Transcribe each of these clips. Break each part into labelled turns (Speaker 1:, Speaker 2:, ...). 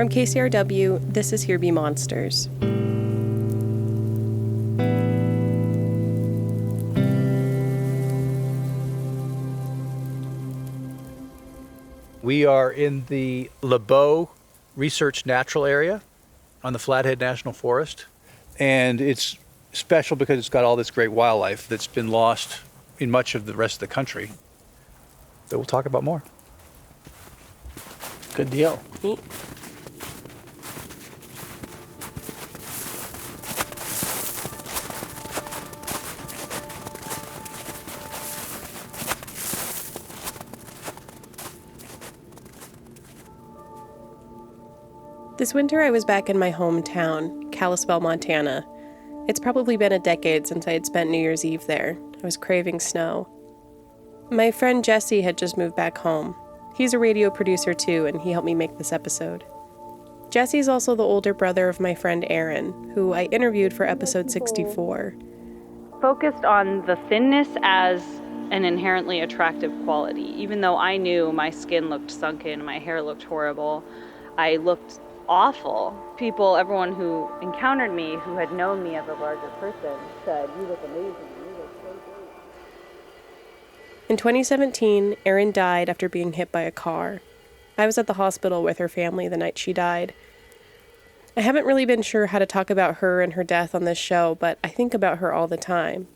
Speaker 1: From KCRW, this is Here Be Monsters.
Speaker 2: We are in the LeBeau Research Natural Area on the Flathead National Forest. And it's special because it's got all this great wildlife that's been lost in much of the rest of the country that we'll talk about more.
Speaker 3: Good deal.
Speaker 1: Neat. This winter I was back in my hometown, Kalispell, Montana. It's probably been a decade since I had spent New Year's Eve there. I was craving snow. My friend Jesse had just moved back home. He's a radio producer too, and he helped me make this episode. Jesse's also the older brother of my friend Aaron, who I interviewed for episode 64.
Speaker 4: Focused on the thinness as an inherently attractive quality. Even though I knew my skin looked sunken, my hair looked horrible, I looked awful. Everyone who encountered me, who had known me as a larger person, said, "You look amazing, you look so great."
Speaker 1: In 2017, Erin died after being hit by a car. I was at the hospital with her family the night she died. I haven't really been sure how to talk about her and her death on this show, but I think about her all the time.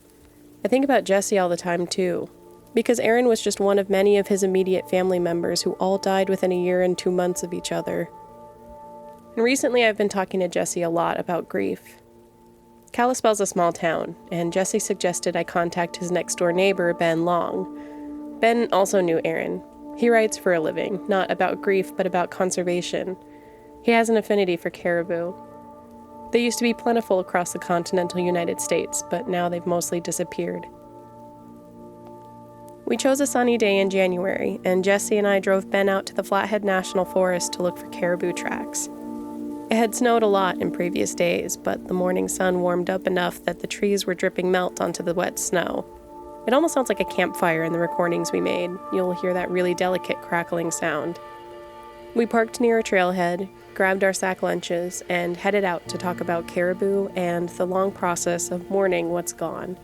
Speaker 1: I think about Jesse all the time too, because Erin was just one of many of his immediate family members who all died within a year and 2 months of each other. And recently I've been talking to Jesse a lot about grief. Kalispell's a small town, and Jesse suggested I contact his next-door neighbor, Ben Long. Ben also knew Erin. He writes for a living, not about grief, but about conservation. He has an affinity for caribou. They used to be plentiful across the continental United States, but now they've mostly disappeared. We chose a sunny day in January, and Jesse and I drove Ben out to the Flathead National Forest to look for caribou tracks. It had snowed a lot in previous days, but the morning sun warmed up enough that the trees were dripping melt onto the wet snow. It almost sounds like a campfire in the recordings we made. You'll hear that really delicate crackling sound. We parked near a trailhead, grabbed our sack lunches, and headed out to talk about caribou and the long process of mourning what's gone.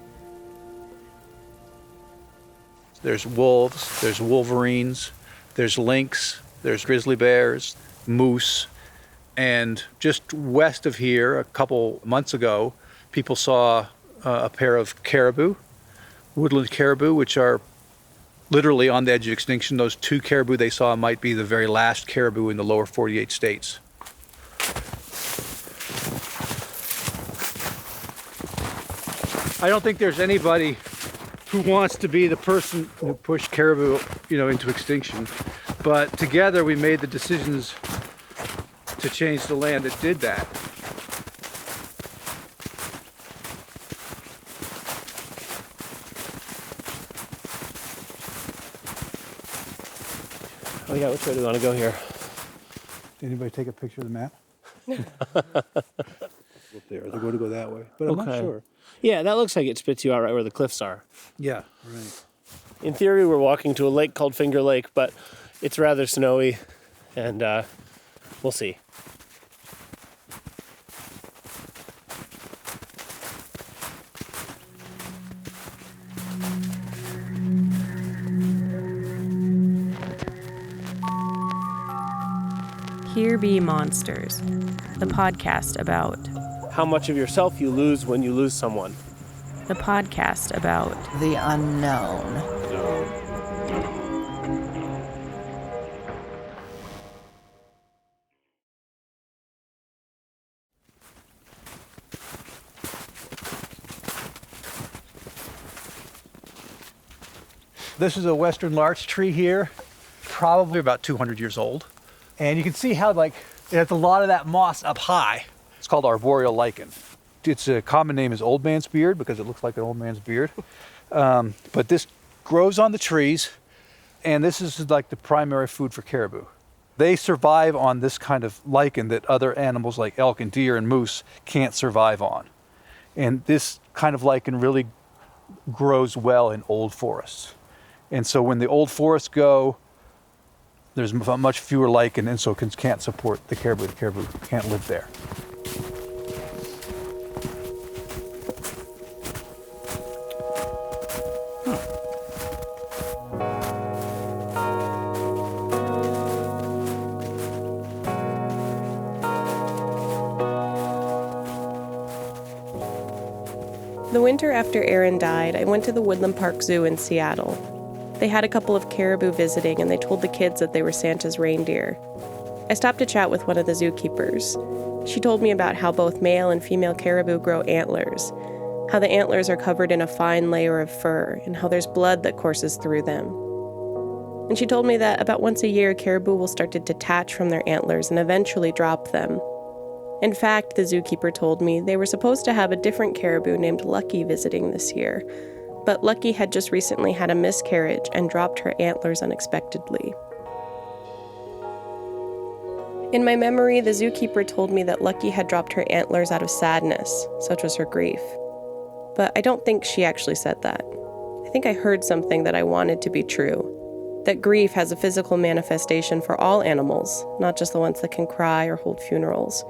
Speaker 2: There's wolves, there's wolverines, there's lynx, there's grizzly bears, moose. And just west of here, a couple months ago, people saw a pair of caribou, woodland caribou, which are literally on the edge of extinction. Those 2 caribou they saw might be the very last caribou in the lower 48 states. I don't think there's anybody who wants to be the person who pushed caribou, into extinction. But together we made the decisions to change the land that did that.
Speaker 3: Oh yeah, which way do we want to go here?
Speaker 2: Did anybody take a picture of the map? Up there. They're going to go that way, but I'm not sure.
Speaker 3: Yeah, that looks like it spits you out right where the cliffs are.
Speaker 2: Yeah, right.
Speaker 3: In theory, we're walking to a lake called Finger Lake, but it's rather snowy, and we'll see.
Speaker 1: Here Be Monsters, the podcast about
Speaker 3: How much of yourself you lose when you lose someone.
Speaker 1: the podcast about
Speaker 5: the unknown.
Speaker 2: This is a western larch tree here, probably about 200 years old. And you can see how it has a lot of that moss up high. It's called arboreal lichen. Its a common name is old man's beard because it looks like an old man's beard. But this grows on the trees, and this is like the primary food for caribou. They survive on this kind of lichen that other animals like elk and deer and moose can't survive on. And this kind of lichen really grows well in old forests. And so when the old forests go, There's much fewer lichen, and so can't support the caribou. The caribou can't live there.
Speaker 1: The winter after Aaron died, I went to the Woodland Park Zoo in Seattle. They had a couple of caribou visiting, and they told the kids that they were Santa's reindeer. I stopped to chat with one of the zookeepers. She told me about how both male and female caribou grow antlers, how the antlers are covered in a fine layer of fur, and how there's blood that courses through them. And she told me that about once a year, caribou will start to detach from their antlers and eventually drop them. In fact, the zookeeper told me they were supposed to have a different caribou named Lucky visiting this year, but Lucky had just recently had a miscarriage and dropped her antlers unexpectedly. In my memory, the zookeeper told me that Lucky had dropped her antlers out of sadness, such was her grief. But I don't think she actually said that. I think I heard something that I wanted to be true, that grief has a physical manifestation for all animals, not just the ones that can cry or hold funerals.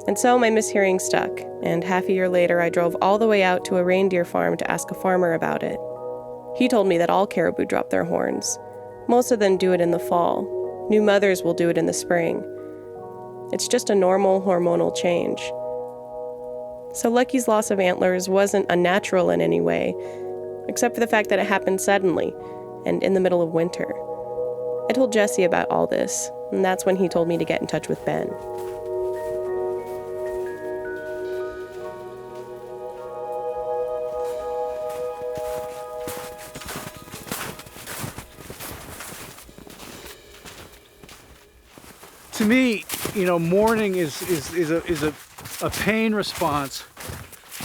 Speaker 1: And so my mishearing stuck, and half a year later I drove all the way out to a reindeer farm to ask a farmer about it. He told me that all caribou drop their horns. Most of them do it in the fall. New mothers will do it in the spring. It's just a normal hormonal change. So Lucky's loss of antlers wasn't unnatural in any way, except for the fact that it happened suddenly, and in the middle of winter. I told Jesse about all this, and that's when he told me to get in touch with Ben.
Speaker 2: To me, mourning is a pain response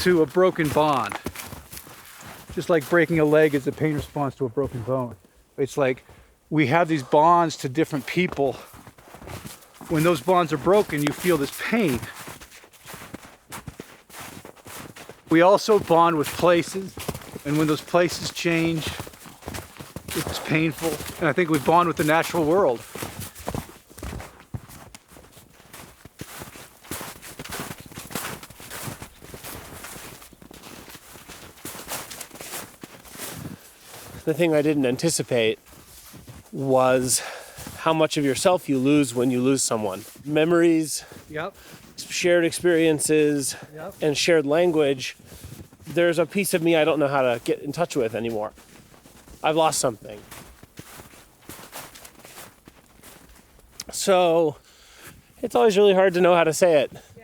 Speaker 2: to a broken bond. Just like breaking a leg is a pain response to a broken bone. It's like we have these bonds to different people. When those bonds are broken, you feel this pain. We also bond with places, and when those places change, it's painful. And I think we bond with the natural world.
Speaker 3: The thing I didn't anticipate was how much of yourself you lose when you lose someone. Memories,
Speaker 2: Yep.
Speaker 3: shared experiences,
Speaker 2: Yep.
Speaker 3: and shared language. There's a piece of me I don't know how to get in touch with anymore. I've lost something. So it's always really hard to know how to say it. Yeah.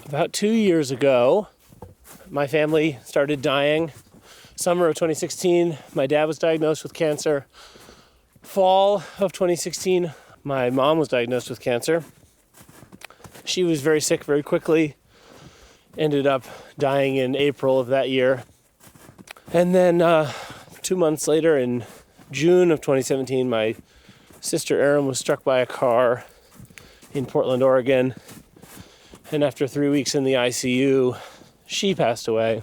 Speaker 3: About 2 years ago, my family started dying. Summer of 2016, my dad was diagnosed with cancer. Fall of 2016, my mom was diagnosed with cancer. She was very sick very quickly, ended up dying in April of that year. And then 2 months later, in June of 2017, my sister Erin was struck by a car in Portland, Oregon. And after 3 weeks in the ICU, she passed away.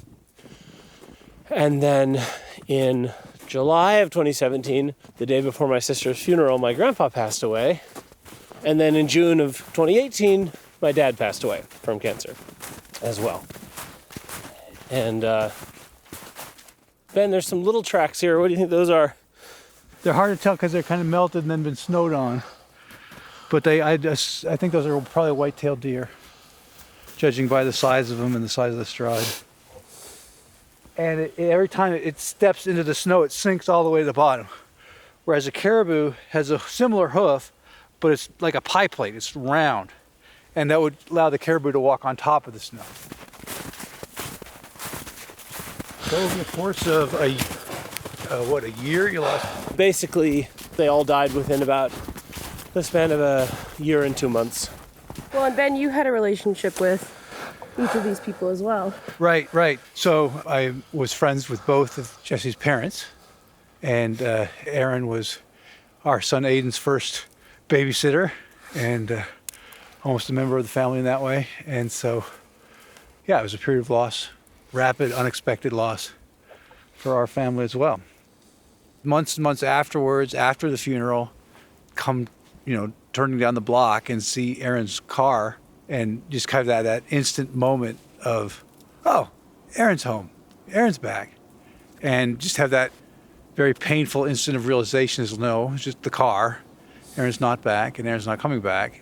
Speaker 3: And then in July of 2017, the day before my sister's funeral, my grandpa passed away. And then in June of 2018, my dad passed away from cancer as well. And Ben, there's some little tracks here. What do you think those are?
Speaker 2: They're hard to tell because they're kind of melted and then been snowed on. But I think those are probably white-tailed deer, judging by the size of them and the size of the stride. And every time it steps into the snow, it sinks all the way to the bottom. Whereas a caribou has a similar hoof, but it's like a pie plate, it's round. And that would allow the caribou to walk on top of the snow. So over the course of a year you lost?
Speaker 3: Basically, they all died within about the span of a year and 2 months.
Speaker 1: Well, and Ben, you had a relationship with each of these people as well.
Speaker 2: Right. So I was friends with both of Jesse's parents, and Aaron was our son Aiden's first babysitter, and almost a member of the family in that way. And so, yeah, it was a period of loss, rapid, unexpected loss for our family as well. Months and months afterwards, after the funeral, come, turning down the block and see Aaron's car and just kind of that instant moment of, oh, Aaron's home, Aaron's back. And just have that very painful instant of realization is, no, it's just the car. Aaron's not back and Aaron's not coming back.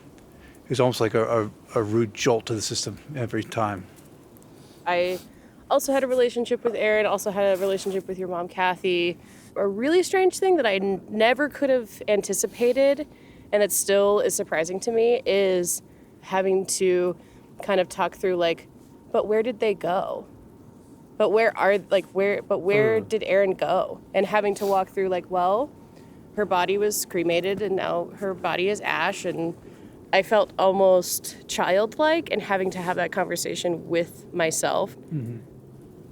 Speaker 2: It's almost like a rude jolt to the system every time.
Speaker 1: I also had a relationship with Aaron, also had a relationship with your mom, Kathy. A really strange thing that I never could have anticipated, and it still is surprising to me, is having to kind of talk through, like, but where did they go? But where did Aaron go? And having to walk through, like, well, her body was cremated and now her body is ash, and I felt almost childlike and having to have that conversation with myself.
Speaker 3: Mm-hmm.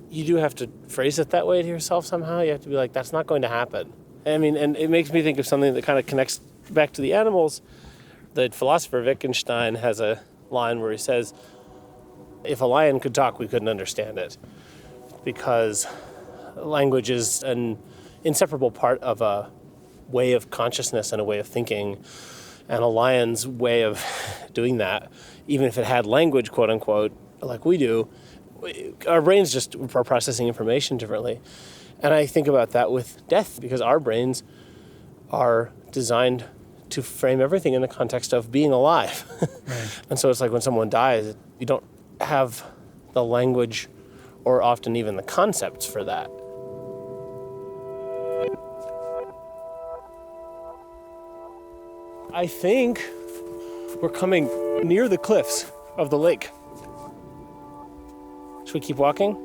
Speaker 3: You do have to phrase it that way to yourself somehow. You have to be like, that's not going to happen. I mean, and it makes me think of something that kind of connects back to the animals. The philosopher Wittgenstein has a line where he says, if a lion could talk, we couldn't understand it. Because language is an inseparable part of a way of consciousness and a way of thinking. And a lion's way of doing that, even if it had language, quote unquote, like we do, our brains just are processing information differently. And I think about that with death, because our brains are designed to frame everything in the context of being alive. Right. And so it's like when someone dies, you don't have the language or often even the concepts for that. I think we're coming near the cliffs of the lake. Should we keep walking?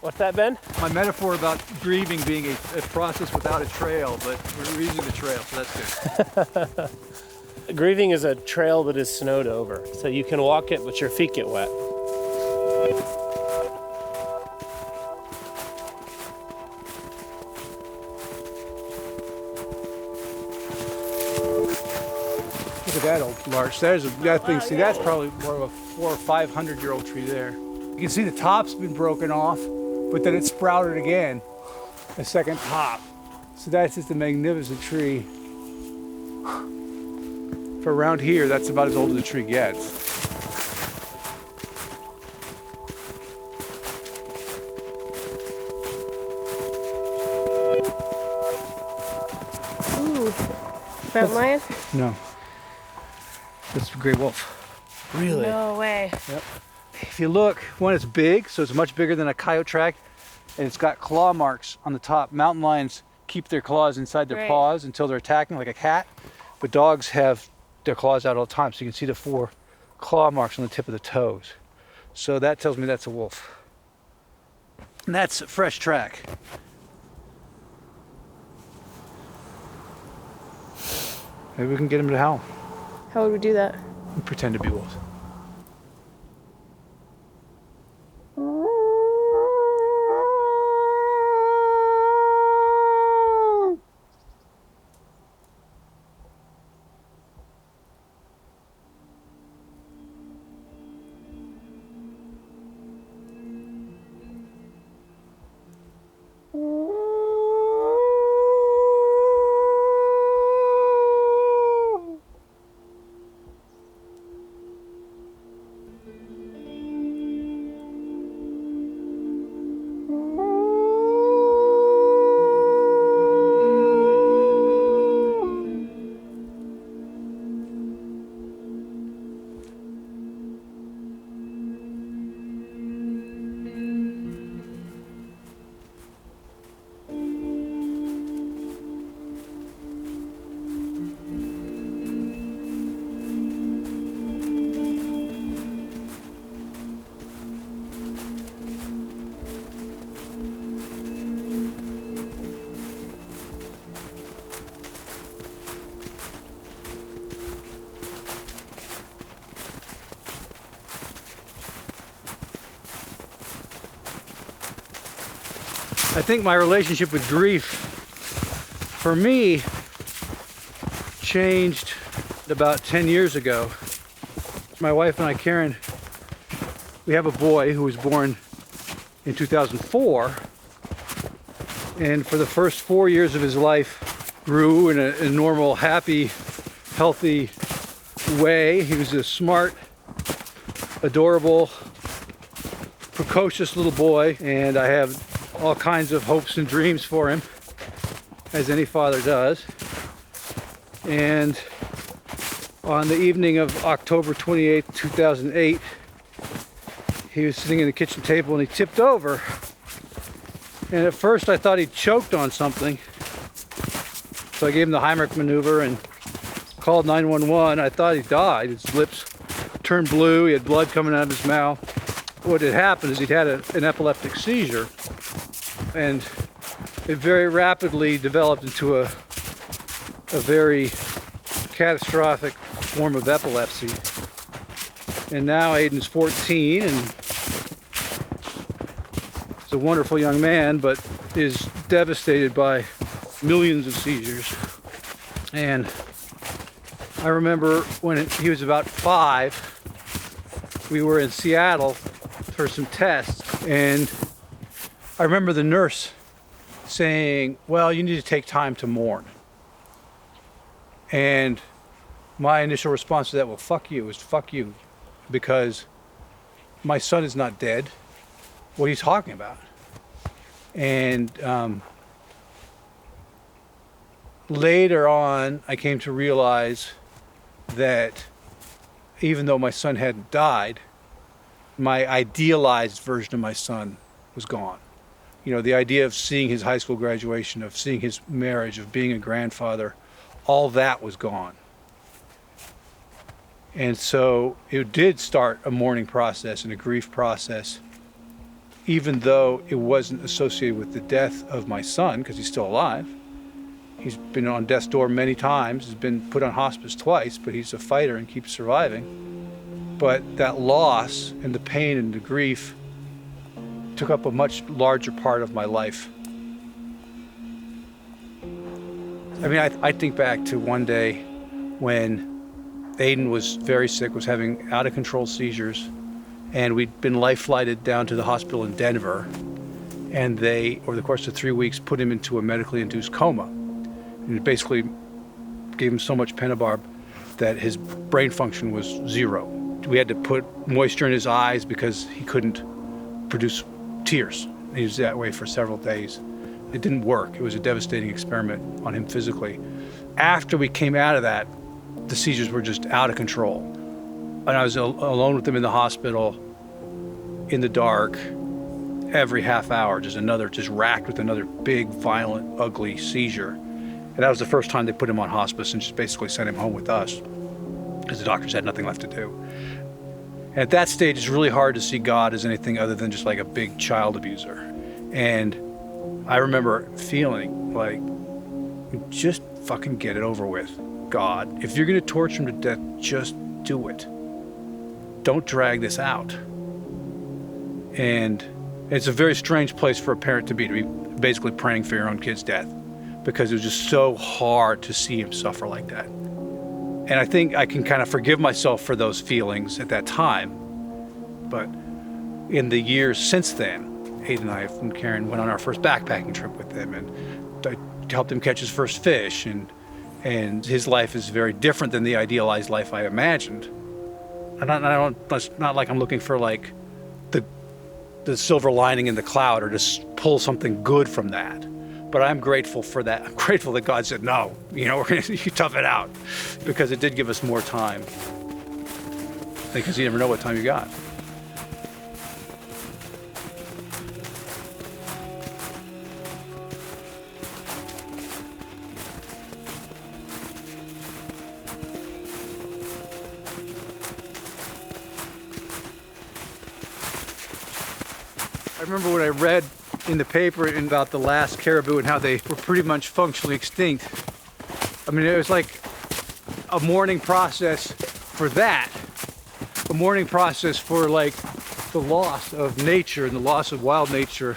Speaker 3: What's that, Ben?
Speaker 2: My metaphor about grieving being a process without a trail, but we're using the trail, so that's good.
Speaker 3: Grieving is a trail that is snowed over, so you can walk it, but your feet get wet.
Speaker 2: Look at that old larch. There's that thing. See, that's probably more of a 400 or 500-year-old tree there. You can see the top's been broken off, but then it sprouted again, a second top. So that's just a magnificent tree. For around here, that's about as old as the tree gets.
Speaker 1: Ooh, mountain lion?
Speaker 2: No. That's a gray wolf.
Speaker 3: Really?
Speaker 1: No way.
Speaker 2: Yep. If you look, one, it's big, so it's much bigger than a coyote track, and it's got claw marks on the top. Mountain lions keep their claws inside their paws until they're attacking, like a cat, but dogs have their claws out all the time, so you can see the 4 claw marks on the tip of the toes. So that tells me that's a wolf. And that's a fresh track. Maybe we can get him to howl
Speaker 1: How would we do that?
Speaker 2: and pretend to be wolves. I think my relationship with grief, for me, changed about 10 years ago. my wife and I, Karen, we have a boy who was born in 2004. And for the first 4 years of his life, grew in a normal, happy, healthy way. He was a smart, adorable, precocious little boy, and I have all kinds of hopes and dreams for him, as any father does. And on the evening of October 28th, 2008, he was sitting at the kitchen table and he tipped over. And at first I thought he choked on something. So I gave him the Heimlich maneuver and called 911. I thought he died. His lips turned blue, he had blood coming out of his mouth. What had happened is he'd had an epileptic seizure, and it very rapidly developed into a very catastrophic form of epilepsy. And now Aiden's 14 and is a wonderful young man, but is devastated by millions of seizures. And I remember when he was about 5, we were in Seattle for some tests, and I remember the nurse saying, well, you need to take time to mourn. And my initial response to that, well, fuck you, is fuck you, because my son is not dead. What are you talking about? And later on, I came to realize that even though my son hadn't died, my idealized version of my son was gone. You know, the idea of seeing his high school graduation, of seeing his marriage, of being a grandfather, all that was gone. And so it did start a mourning process and a grief process, even though it wasn't associated with the death of my son, because he's still alive. He's been on death's door many times, has been put on hospice twice, but he's a fighter and keeps surviving. But that loss and the pain and the grief took up a much larger part of my life. I mean, I think back to one day when Aiden was very sick, was having out of control seizures, and we'd been life flighted down to the hospital in Denver, and they, over the course of 3 weeks, put him into a medically induced coma. And it basically gave him so much pentabarb that his brain function was zero. We had to put moisture in his eyes because he couldn't produce tears. He was that way for several days. It didn't work. It was a devastating experiment on him physically. After we came out of that, the seizures were just out of control. And I was alone with him in the hospital, in the dark, every half hour, just racked with another big, violent, ugly seizure. And that was the first time they put him on hospice and just basically sent him home with us, because the doctors had nothing left to do. And at that stage, it's really hard to see God as anything other than just like a big child abuser. And I remember feeling like, just fucking get it over with, God. If you're gonna torture him to death, just do it. Don't drag this out. And it's a very strange place for a parent to be basically praying for your own kid's death, because it was just so hard to see him suffer like that. And I think I can kind of forgive myself for those feelings at that time. But in the years since then, Aiden and I and Karen went on our first backpacking trip with him, and I helped him catch his first fish, and his life is very different than the idealized life I imagined. And it's not like I'm looking for like the silver lining in the cloud or to pull something good from that. But I'm grateful for that. I'm grateful that God said, no, you tough it out, because it did give us more time. Because you never know what time you got. I remember when I read in the paper about the last caribou and how they were pretty much functionally extinct. I mean, it was like a mourning process for that. A mourning process for like the loss of nature and the loss of wild nature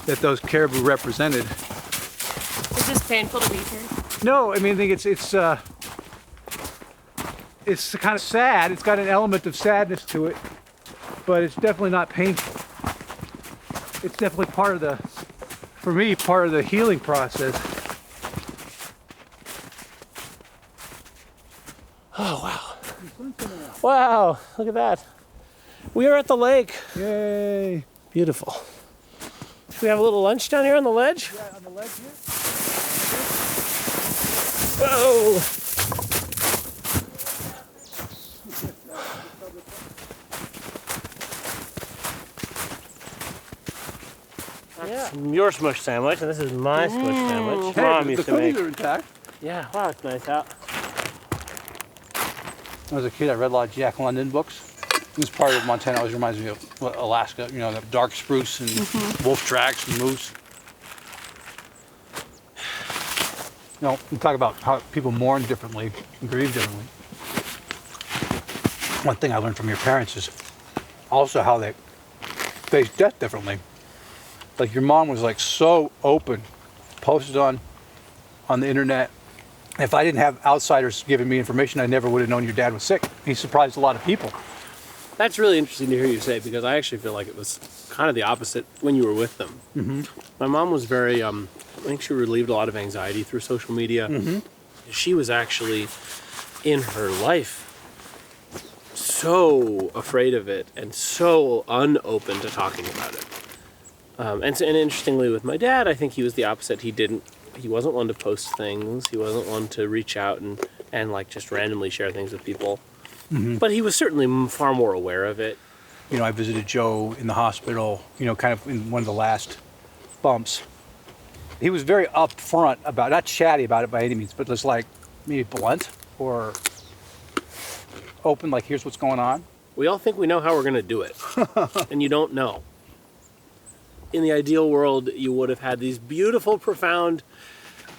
Speaker 2: that those caribou represented.
Speaker 1: Is this painful to be here?
Speaker 2: No, I mean, I think It's kind of sad. It's got an element of sadness to it, but it's definitely not painful. It's definitely part of for me, part of the healing process.
Speaker 3: Oh, wow. Wow, look at that. We are at the lake.
Speaker 2: Yay.
Speaker 3: Beautiful. Should we have a little lunch down here on the ledge?
Speaker 2: Yeah, on the ledge here.
Speaker 3: Whoa. That's your smush sandwich, and this is my smush sandwich. Mom used to make.
Speaker 2: Are intact.
Speaker 3: Yeah, wow, it's nice out.
Speaker 2: When I was a kid, I read a lot of Jack London books. This part of Montana always reminds me of Alaska, you know, the dark spruce and wolf tracks and moose. You know, we talk about how people mourn differently and grieve differently. One thing I learned from your parents is also how they face death differently. Like your mom was like so open, posted on the internet. If I didn't have outsiders giving me information, I never would have known your dad was sick. He surprised a lot of people.
Speaker 3: That's really interesting to hear you say, because I actually feel like it was kind of the opposite when you were with them. Mm-hmm. My mom was very, I think she relieved a lot of anxiety through social media. Mm-hmm. She was actually, in her life, so afraid of it and so unopen to talking about it. And interestingly with my dad, I think he was the opposite. He wasn't one to post things. He wasn't one to reach out and like just randomly share things with people. Mm-hmm. But he was certainly far more aware of it.
Speaker 2: You know, I visited Joe in the hospital, you know, kind of in one of the last bumps. He was very upfront about, not chatty about it by any means, but just like maybe blunt or open, like here's what's going on.
Speaker 3: We all think we know how we're going to do it, and you don't know. In the ideal world, you would have had these beautiful, profound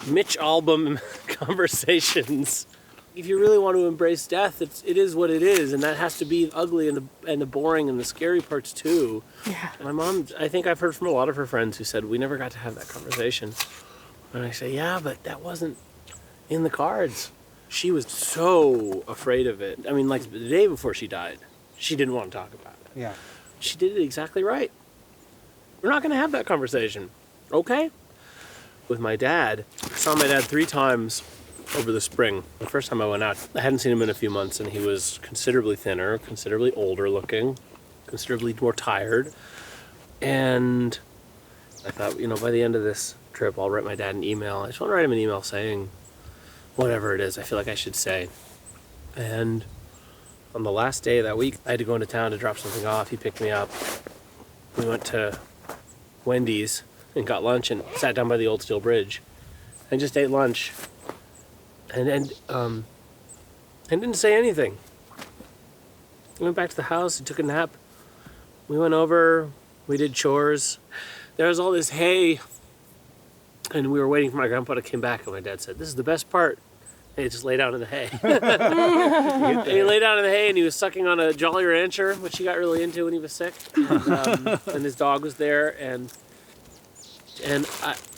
Speaker 3: Mitch Albom conversations. If you really want to embrace death, it is what it is, and that has to be ugly and the boring and the scary parts too.
Speaker 1: Yeah.
Speaker 3: My mom, I think I've heard from a lot of her friends who said, we never got to have that conversation. And I say, yeah, but that wasn't in the cards. She was so afraid of it. I mean, like the day before she died, she didn't want to talk about it.
Speaker 2: Yeah.
Speaker 3: She did it exactly right. We're not going to have that conversation, okay? With my dad, I saw my dad 3 times over the spring. The first time I went out, I hadn't seen him in a few months, and he was considerably thinner, considerably older looking, considerably more tired. And I thought, you know, by the end of this trip, I'll write my dad an email. I just want to write him an email saying whatever it is I feel like I should say. And on the last day of that week, I had to go into town to drop something off. He picked me up. We went to Wendy's and got lunch and sat down by the old steel bridge and just ate lunch and didn't say anything. We went back to the house and took a nap. We went over, we did chores. There was all this hay, and we were waiting for my grandpa to come back, and my dad said, "This is the best part." And he just lay down in the hay. And he lay down in the hay, and he was sucking on a Jolly Rancher, which he got really into when he was sick. And his dog was there, and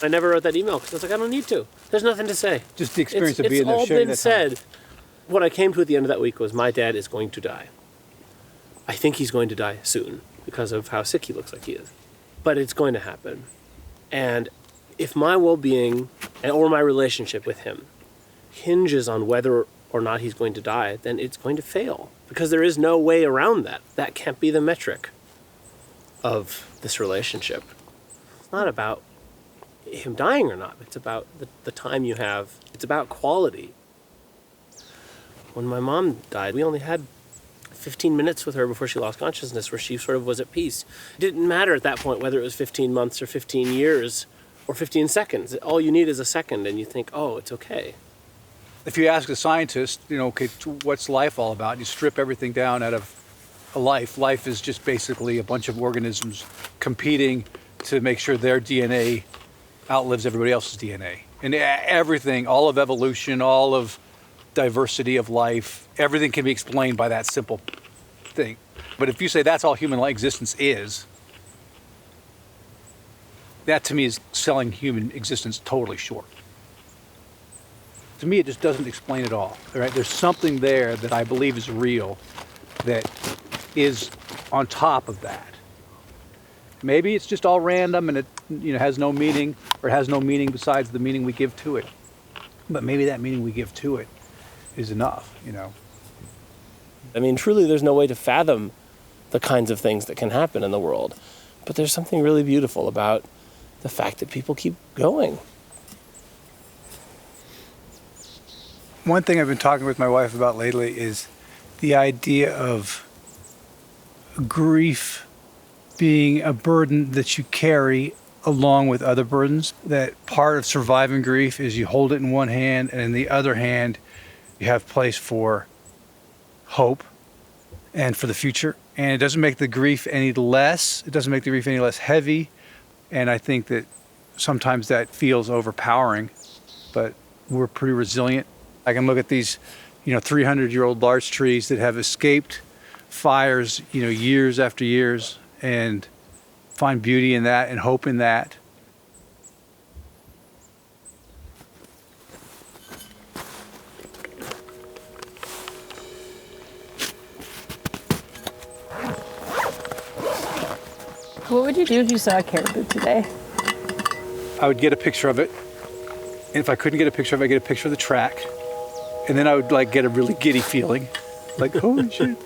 Speaker 3: I never wrote that email because I was like, I don't need to. There's nothing to say.
Speaker 2: Just the experience of being there,
Speaker 3: it's all
Speaker 2: sharing
Speaker 3: been
Speaker 2: that time.
Speaker 3: said. What I came to at the end of that week was my dad is going to die. I think he's going to die soon because of how sick he looks like he is. But it's going to happen. And if my well-being or my relationship with him hinges on whether or not he's going to die, then it's going to fail. Because there is no way around that. That can't be the metric of this relationship. It's not about him dying or not. It's about the time you have. It's about quality. When my mom died, we only had 15 minutes with her before she lost consciousness, where she sort of was at peace. It didn't matter at that point whether it was 15 months or 15 years or 15 seconds. All you need is a second, and you think, oh, it's okay.
Speaker 2: If you ask a scientist, you know, okay, what's life all about? You strip everything down out of a life. Life is just basically a bunch of organisms competing to make sure their DNA outlives everybody else's DNA. And everything, all of evolution, all of diversity of life, everything can be explained by that simple thing. But if you say that's all human existence is, that to me is selling human existence totally short. To me, it just doesn't explain it all, right? There's something there that I believe is real that is on top of that. Maybe it's just all random and it has no meaning, or it has no meaning besides the meaning we give to it. But maybe that meaning we give to it is enough,
Speaker 3: I mean, truly, there's no way to fathom the kinds of things that can happen in the world. But there's something really beautiful about the fact that people keep going.
Speaker 2: One thing I've been talking with my wife about lately is the idea of grief being a burden that you carry along with other burdens. That part of surviving grief is you hold it in one hand, and in the other hand, you have place for hope and for the future. And it doesn't make the grief any less. It doesn't make the grief any less heavy. And I think that sometimes that feels overpowering, but we're pretty resilient. I can look at these, 300-year-old larch trees that have escaped fires, years after years, and find beauty in that and hope in that.
Speaker 1: What would you do if you saw a caribou today?
Speaker 2: I would get a picture of it. And if I couldn't get a picture of it, I'd get a picture of the track. And then I would get a really giddy feeling. Like, holy shit.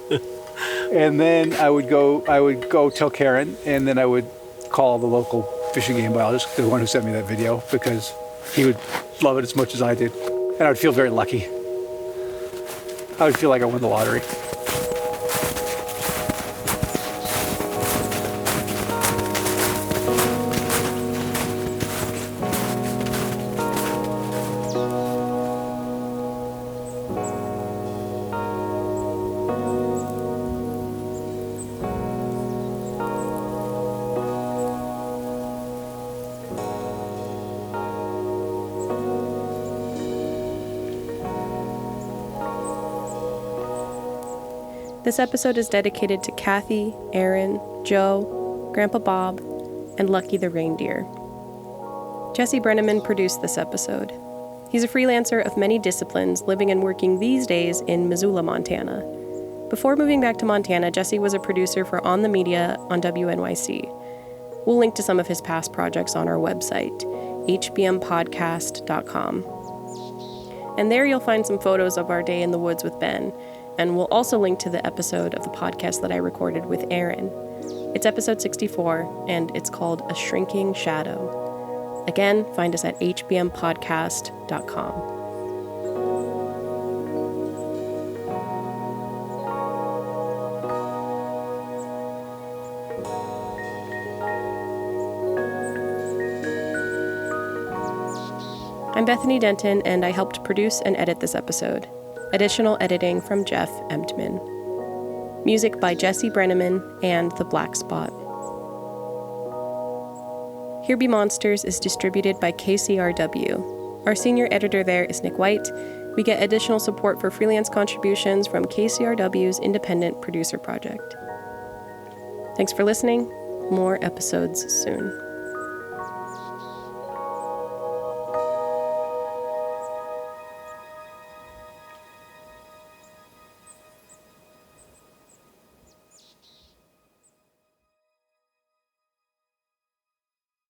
Speaker 2: And then I would go tell Karen, and then I would call the local fish and game biologist, the one who sent me that video, because he would love it as much as I did. And I would feel very lucky. I would feel like I won the lottery.
Speaker 1: This episode is dedicated to Kathy, Aaron, Joe, Grandpa Bob, and Lucky the reindeer. Jesse Brenneman produced this episode. He's a freelancer of many disciplines, living and working these days in Missoula, Montana. Before moving back to Montana, Jesse was a producer for On the Media on WNYC. We'll link to some of his past projects on our website, HBMpodcast.com. And there you'll find some photos of our day in the woods with Ben, and we'll also link to the episode of the podcast that I recorded with Aaron. It's episode 64, and it's called A Shrinking Shadow. Again, find us at hbmpodcast.com. I'm Bethany Denton, and I helped produce and edit this episode. Additional editing from Jeff Emtman. Music by Jesse Brenneman and The Black Spot. Here Be Monsters is distributed by KCRW. Our senior editor there is Nick White. We get additional support for freelance contributions from KCRW's Independent Producer Project. Thanks for listening. More episodes soon.